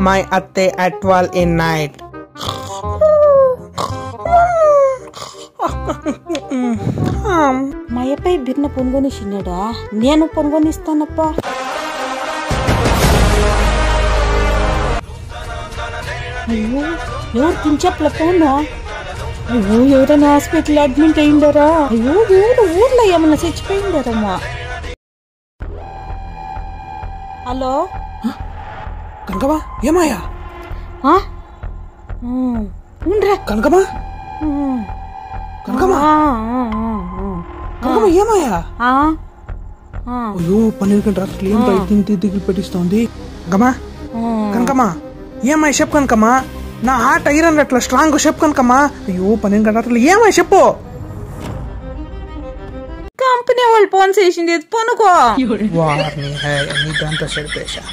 my atte at 12 in night. మా అబ్బాయి బిర్న పొనుగొనిచ్చినాడా? నేను పొనుగొనిస్తానప్పా. అయ్యో ఎవరు తించెప్పల ఫోను? అయ్యో ఎవరైనా హాస్పిటల్ అడ్మిట్ అయిండారా? అయ్యో ఎవరు ఊర్లో ఏమన్నా చచ్చిపోయిండారమ్మా. హలో కనకమా ఏమాయా? ఉండరా కనకమా కనకమా కనకమా ఏమాయా? అయ్యో 12 గంటల రాత్రి ఏం దిగులు పెట్టిస్తోంది. కనకమా కనకమా ఏమాయి చెప్పు కనకమా. నా హార్ట్ ఐరన్ అట్లా స్ట్రాంగ్ చెప్పు కనకమా. అయ్యో 12 గంటల రాత్రి ఏమాయి చెప్పు. కంపెనీ వాళ్ళు ఫోన్ చేసింది పొనుకో. వారిని దాంతో సరిపేశా.